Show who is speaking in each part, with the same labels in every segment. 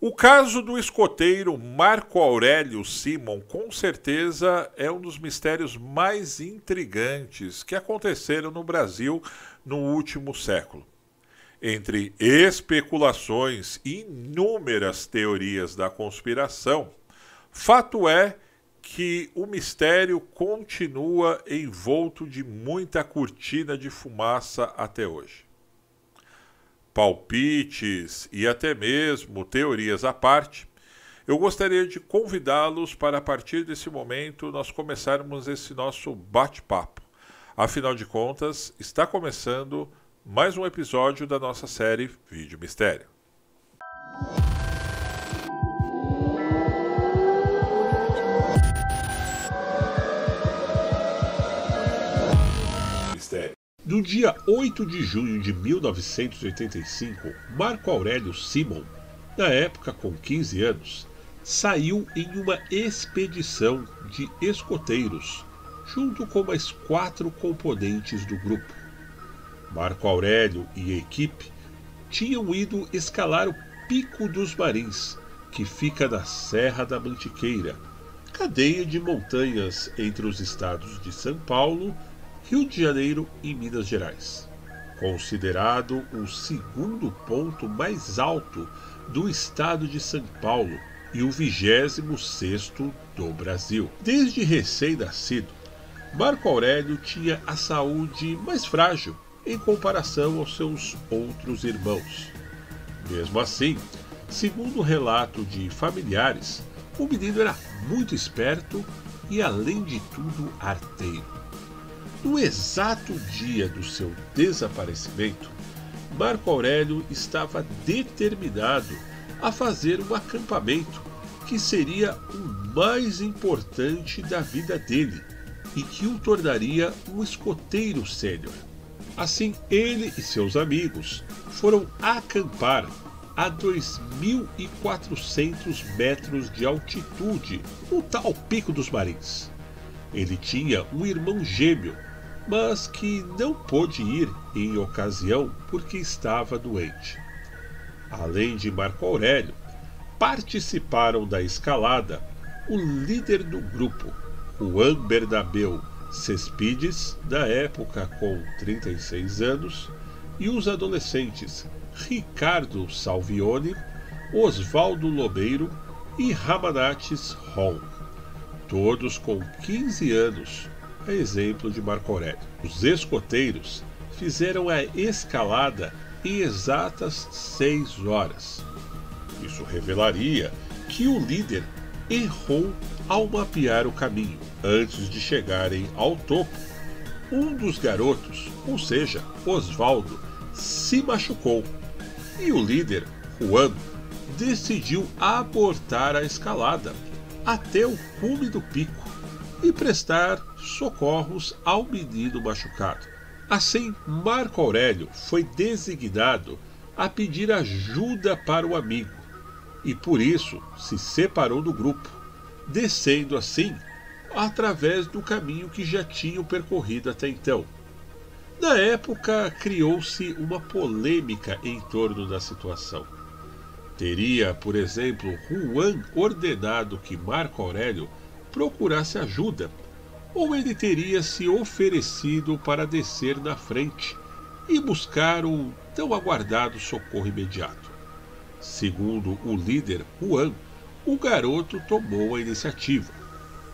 Speaker 1: O caso do escoteiro Marco Aurélio Simon, com certeza, é um dos mistérios mais intrigantes que aconteceram no Brasil no último século. Entre especulações e inúmeras teorias da conspiração, fato é que o mistério continua envolto de muita cortina de fumaça até hoje. Palpites e até mesmo teorias à parte, eu gostaria de convidá-los para, a partir desse momento, nós começarmos esse nosso bate-papo. Afinal de contas, está começando mais um episódio da nossa série Vídeo Mistério. No dia 8 de junho de 1985, Marco Aurélio Simon, na época com 15 anos, saiu em uma expedição de escoteiros, junto com mais 4 componentes do grupo. Marco Aurélio e a equipe tinham ido escalar o Pico dos Marins, que fica na Serra da Mantiqueira, cadeia de montanhas entre os estados de São Paulo, Rio de Janeiro e Minas Gerais, considerado o segundo ponto mais alto do estado de São Paulo e o 26º do Brasil. Desde recém-nascido, Marco Aurélio tinha a saúde mais frágil em comparação aos seus outros irmãos. Mesmo assim, segundo o relato de familiares, o menino era muito esperto e, além de tudo, arteiro. No exato dia do seu desaparecimento, Marco Aurélio estava determinado a fazer um acampamento que seria o mais importante da vida dele e que o tornaria um escoteiro sênior. Assim, ele e seus amigos foram acampar a 2.400 metros de altitude no tal Pico dos Marins. Ele tinha um irmão gêmeo, mas que não pôde ir em ocasião porque estava doente. Além de Marco Aurélio, participaram da escalada o líder do grupo, Juan Bernabeu Cespedes, na época com 36 anos, e os adolescentes Ricardo Salvione, Osvaldo Lobeiro e Ramanates Ron, todos com 15 anos, a exemplo de Marco Aurélio. Os escoteiros fizeram a escalada em exatas 6 horas. Isso revelaria que o líder errou ao mapear o caminho. Antes de chegarem ao topo, um dos garotos, ou seja, Osvaldo, se machucou e o líder, Juan, decidiu abortar a escalada até o cume do pico e prestar socorros ao menino machucado. Assim, Marco Aurélio foi designado a pedir ajuda para o amigo e por isso se separou do grupo, descendo assim através do caminho que já tinham percorrido até então. Na época, criou-se uma polêmica em torno da situação. Teria, por exemplo, Juan ordenado que Marco Aurélio procurasse ajuda, ou ele teria se oferecido para descer na frente e buscar o tão aguardado socorro imediato. Segundo o líder Juan, o garoto tomou a iniciativa.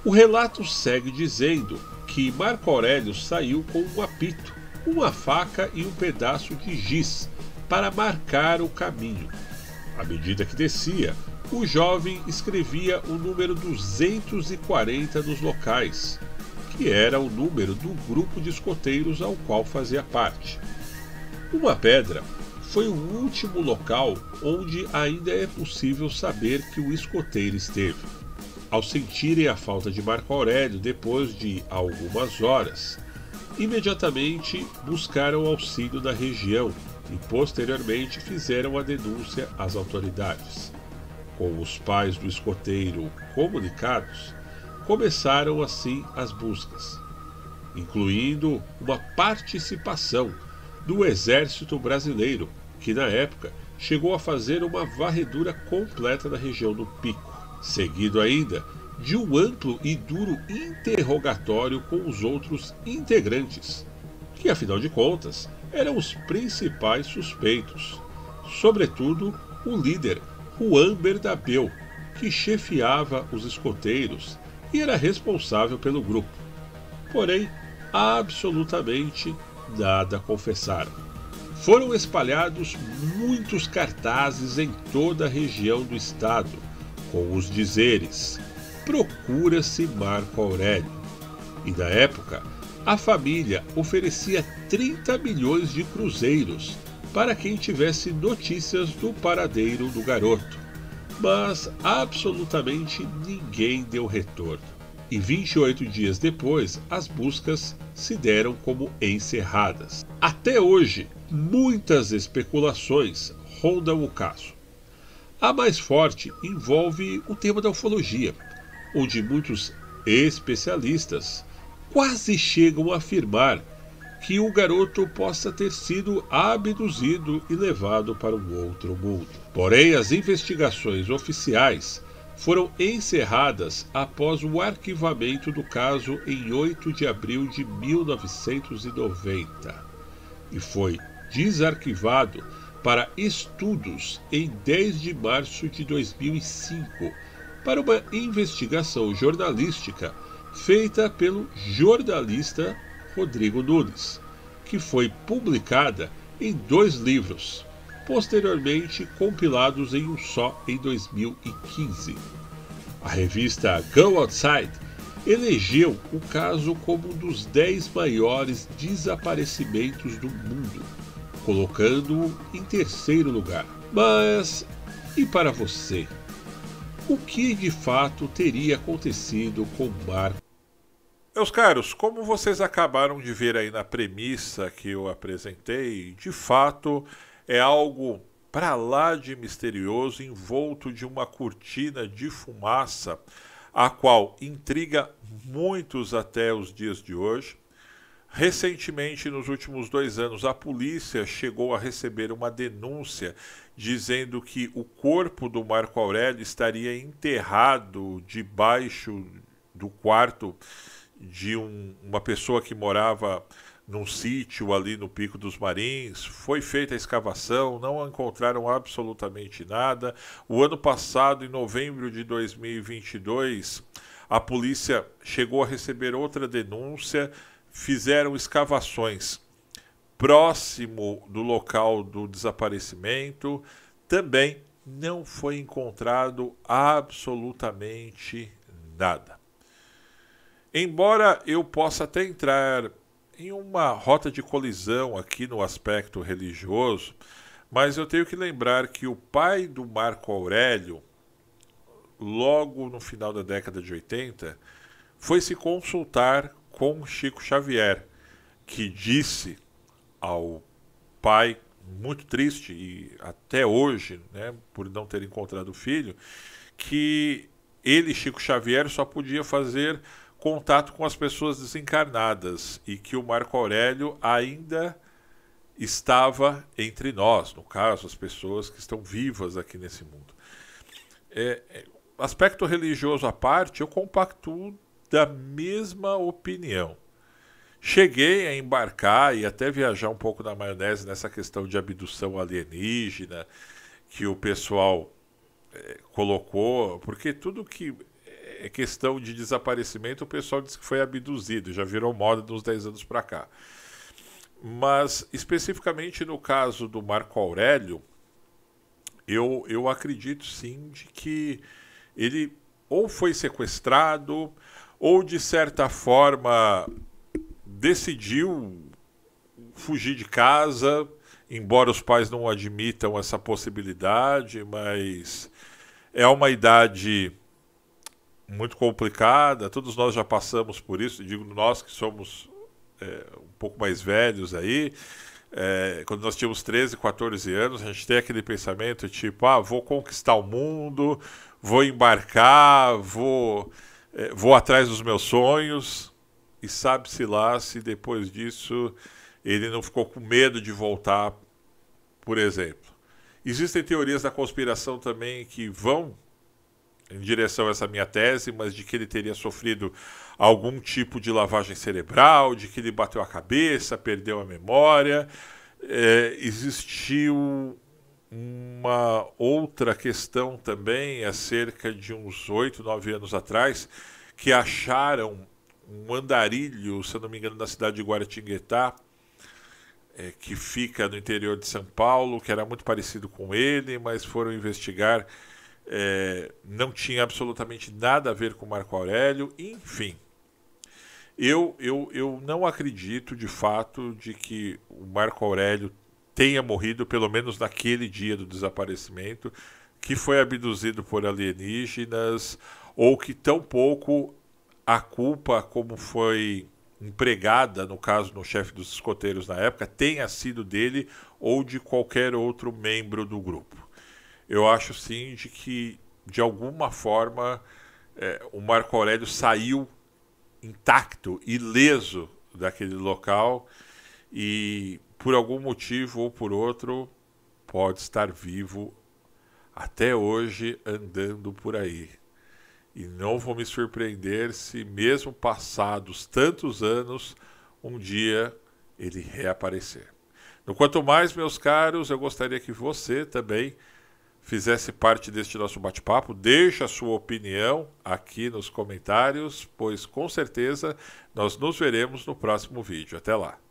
Speaker 1: O relato segue dizendo que Marco Aurélio saiu com um apito, uma faca e um pedaço de giz para marcar o caminho. À medida que descia, o jovem escrevia o número 240 nos locais, que era o número do grupo de escoteiros ao qual fazia parte. Uma pedra foi o último local onde ainda é possível saber que o escoteiro esteve. Ao sentirem a falta de Marco Aurélio depois de algumas horas, imediatamente buscaram auxílio na região e posteriormente fizeram a denúncia às autoridades. Com os pais do escoteiro comunicados, começaram assim as buscas, incluindo uma participação do Exército Brasileiro, que na época chegou a fazer uma varredura completa da região do Pico, seguido ainda de um amplo e duro interrogatório com os outros integrantes, que afinal de contas eram os principais suspeitos, sobretudo o líder Juan Bernabéu, que chefiava os escoteiros e era responsável pelo grupo. Porém, absolutamente nada confessaram. Foram espalhados muitos cartazes em toda a região do estado, com os dizeres: procura-se Marco Aurélio. E na época, a família oferecia 30 milhões de cruzeiros para quem tivesse notícias do paradeiro do garoto. Mas absolutamente ninguém deu retorno. E 28 dias depois, as buscas se deram como encerradas. Até hoje, muitas especulações rondam o caso. A mais forte envolve o tema da ufologia, onde muitos especialistas quase chegam a afirmar que o garoto possa ter sido abduzido e levado para um outro mundo. Porém, as investigações oficiais foram encerradas após o arquivamento do caso em 8 de abril de 1990 e foi desarquivado para estudos em 10 de março de 2005 para uma investigação jornalística feita pelo jornalista Rodrigo Nunes, que foi publicada em 2 livros, posteriormente compilados em um só em 2015. A revista Go Outside elegeu o caso como um dos 10 maiores desaparecimentos do mundo, colocando-o em 3º lugar. Mas, e para você? O que de fato teria acontecido com Marco?
Speaker 2: Meus caros, como vocês acabaram de ver aí na premissa que eu apresentei, de fato é algo para lá de misterioso, envolto de uma cortina de fumaça, a qual intriga muitos até os dias de hoje. Recentemente, nos últimos 2 anos, a polícia chegou a receber uma denúncia dizendo que o corpo do Marco Aurélio estaria enterrado debaixo do quarto de uma pessoa que morava num sítio ali no Pico dos Marins. Foi feita a escavação, não encontraram absolutamente nada. O ano passado, em novembro de 2022, a polícia chegou a receber outra denúncia, fizeram escavações próximo do local do desaparecimento, também não foi encontrado absolutamente nada. Embora eu possa até entrar em uma rota de colisão aqui no aspecto religioso, mas eu tenho que lembrar que o pai do Marco Aurélio, logo no final da década de 80, foi se consultar com Chico Xavier, que disse ao pai, muito triste, e até hoje, né, por não ter encontrado o filho, que ele, Chico Xavier, só podia fazer contato com as pessoas desencarnadas e que o Marco Aurélio ainda estava entre nós, no caso, as pessoas que estão vivas aqui nesse mundo. Aspecto religioso à parte, eu compactuo da mesma opinião. Cheguei a embarcar e até viajar um pouco na maionese nessa questão de abdução alienígena que o pessoal colocou, porque tudo que é questão de desaparecimento, o pessoal diz que foi abduzido, já virou moda de uns 10 anos para cá. Mas, especificamente no caso do Marco Aurélio, eu acredito sim de que ele ou foi sequestrado, ou de certa forma decidiu fugir de casa, embora os pais não admitam essa possibilidade, mas é uma idade muito complicada, todos nós já passamos por isso, digo nós que somos um pouco mais velhos aí, quando nós tínhamos 13, 14 anos, a gente tem aquele pensamento tipo, vou conquistar o mundo, vou embarcar, vou atrás dos meus sonhos, e sabe-se lá se depois disso ele não ficou com medo de voltar, por exemplo. Existem teorias da conspiração também que vão em direção a essa minha tese, mas de que ele teria sofrido algum tipo de lavagem cerebral, de que ele bateu a cabeça, perdeu a memória. Existiu uma outra questão também, há cerca de uns 8, 9 anos atrás, que acharam um andarilho, se eu não me engano, na cidade de Guaratinguetá, que fica no interior de São Paulo, que era muito parecido com ele, mas foram investigar, não tinha absolutamente nada a ver com Marco Aurélio. Enfim, eu não acredito de fato de que o Marco Aurélio tenha morrido, pelo menos naquele dia do desaparecimento, que foi abduzido por alienígenas, ou que tampouco a culpa, como foi empregada, no caso, no chefe dos escoteiros na época, tenha sido dele ou de qualquer outro membro do grupo. Eu acho sim de que, de alguma forma, o Marco Aurélio saiu intacto, ileso daquele local e, por algum motivo ou por outro, pode estar vivo até hoje andando por aí. E não vou me surpreender se, mesmo passados tantos anos, um dia ele reaparecer. No quanto mais, meus caros, eu gostaria que você também fizesse parte deste nosso bate-papo. Deixe a sua opinião aqui nos comentários, pois com certeza nós nos veremos no próximo vídeo. Até lá!